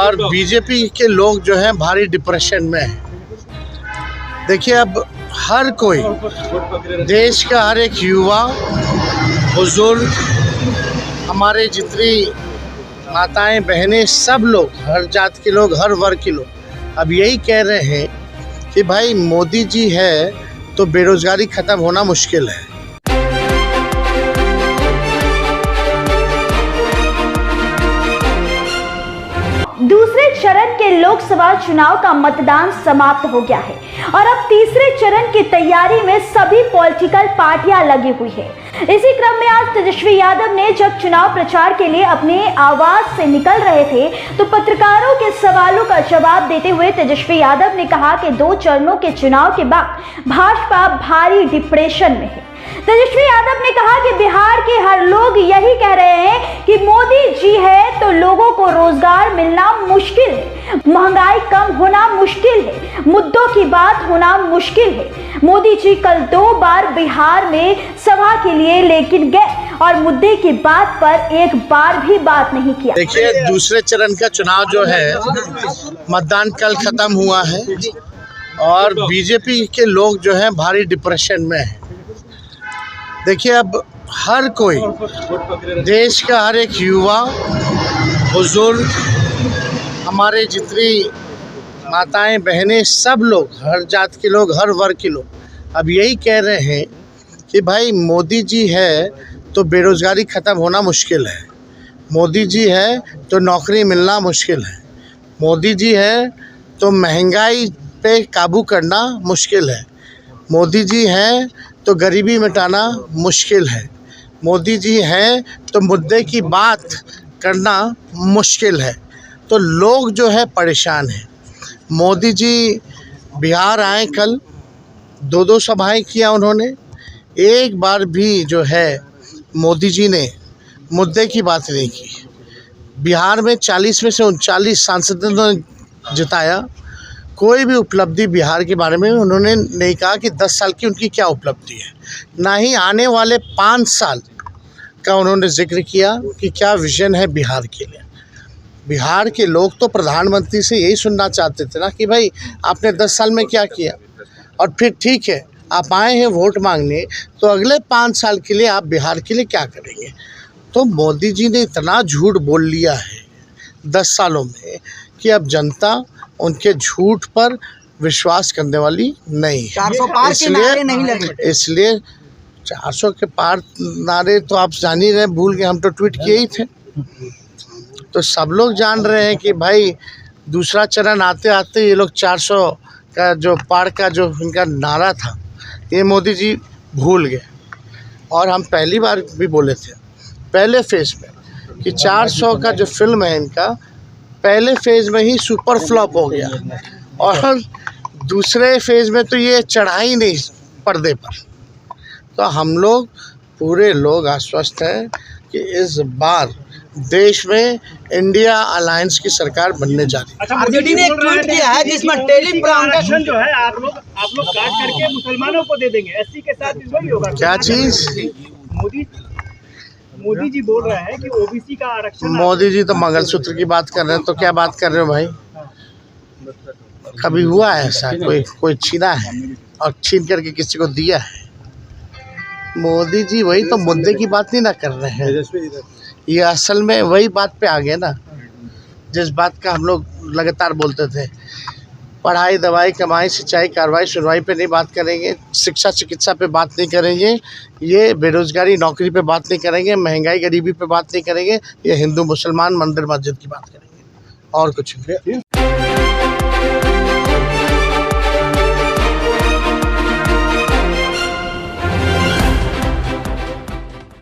और बीजेपी के लोग जो हैं भारी डिप्रेशन में हैं। देखिए, अब हर कोई, देश का हर एक युवा, बुजुर्ग, हमारे जितनी माताएं बहनें, सब लोग, हर जात के लोग, हर वर्ग के लोग अब यही कह रहे हैं कि भाई मोदी जी है तो बेरोजगारी खत्म होना मुश्किल है। दूसरे चरण के लोकसभा चुनाव का मतदान समाप्त हो गया है और अब तीसरे चरण की तैयारी में सभी पॉलिटिकल पार्टियां लगी हुई है। इसी क्रम में आज तेजस्वी यादव ने जब चुनाव प्रचार के लिए अपने आवास से निकल रहे थे तो पत्रकारों के सवालों का जवाब देते हुए तेजस्वी यादव ने कहा कि 2 चरणों के चुनाव के बाद भाजपा भारी डिप्रेशन में है। तेजस्वी यादव ने कहा कि बिहार के हर लोग यही कह रहे हैं कि मोदी जी है तो लोगों को रोजगार मिलना मुश्किल है, महंगाई कम होना मुश्किल है, मुद्दों की बात होना मुश्किल है। मोदी जी कल 2 बार बिहार में सभा के लिए लेकिन गए और मुद्दे की बात पर एक बार भी बात नहीं किया। देखिए, दूसरे चरण का चुनाव जो है, मतदान कल खत्म हुआ है और बीजेपी के लोग जो हैं भारी डिप्रेशन में हैं। देखिए, अब हर कोई, देश का हर एक युवा, बुजुर्ग, हमारे जितनी माताएं बहनें, सब लोग, हर जात के लोग, हर वर्ग के लोग अब यही कह रहे हैं कि भाई मोदी जी है तो बेरोजगारी ख़त्म होना मुश्किल है, मोदी जी है तो नौकरी मिलना मुश्किल है, मोदी जी है तो महंगाई पे काबू करना मुश्किल है, मोदी जी हैं तो गरीबी मिटाना मुश्किल है, मोदी जी हैं तो मुद्दे की बात करना मुश्किल है। तो लोग जो है परेशान हैं। मोदी जी बिहार आए, कल 2 सभाएं किया उन्होंने, एक बार भी जो है मोदी जी ने मुद्दे की बात नहीं की। बिहार में 40 में से 39 सांसदों ने जिताया, कोई भी उपलब्धि बिहार के बारे में उन्होंने नहीं कहा कि 10 साल की उनकी क्या उपलब्धि है, ना ही आने वाले 5 साल का उन्होंने जिक्र किया कि क्या विजन है बिहार के लिए। बिहार के लोग तो प्रधानमंत्री से यही सुनना चाहते थे ना कि भाई आपने 10 साल में क्या किया, और फिर ठीक है आप आए हैं वोट मांगने तो अगले 5 साल के लिए आप बिहार के लिए क्या करेंगे। तो मोदी जी ने इतना झूठ बोल लिया है 10 सालों में कि अब जनता उनके झूठ पर विश्वास करने वाली नहीं है। 400 पार के नारे नहीं लगे। इसलिए 400 के पार नारे तो आप जान ही रहे, भूल गए, हम तो ट्वीट किए ही थे। तो सब लोग जान रहे हैं कि भाई दूसरा चरण आते आते ये लोग 400 का जो पार का जो इनका नारा था ये मोदी जी भूल गए। और हम पहली बार भी बोले थे पहले फेज़ में कि 400 का जो फिल्म है इनका पहले फेज़ में ही सुपर फ्लॉप हो गया और दूसरे फेज़ में तो ये चढ़ा ही नहीं पर्दे पर। तो हम लोग पूरे लोग आश्वस्त हैं कि इस बार देश में इंडिया अलायंस की सरकार बनने जा रही है। आरजेडी ने एक ट्वीट किया है जिसमें टेलीग्राम जो है आप लोग काट करके मुसलमानों को दे देंगे, एससी के साथ वही होगा। क्या चीज़? मोदी जी बोल रहे हैं कि ओबीसी का आरक्षण। मोदी जी तो मंगलसूत्र की बात कर रहे हैं, तो क्या बात कर रहे हो भाई? कभी हुआ है ऐसा? कोई छीना है और छीन करके किसी को दिया है? मोदी जी वही तो मुद्दे की बात नहीं ना कर रहे हैं। ये असल में वही बात पे आ गए ना जिस बात का हम लोग लगातार बोलते थे। पढ़ाई, दवाई, कमाई, सिंचाई, कार्रवाई, सुनवाई पे नहीं बात करेंगे, शिक्षा चिकित्सा पे बात नहीं करेंगे, ये बेरोजगारी नौकरी पे बात नहीं करेंगे, महंगाई गरीबी पे बात नहीं करेंगे, ये हिंदू मुसलमान मंदिर मस्जिद की बात करेंगे और कुछ नहीं।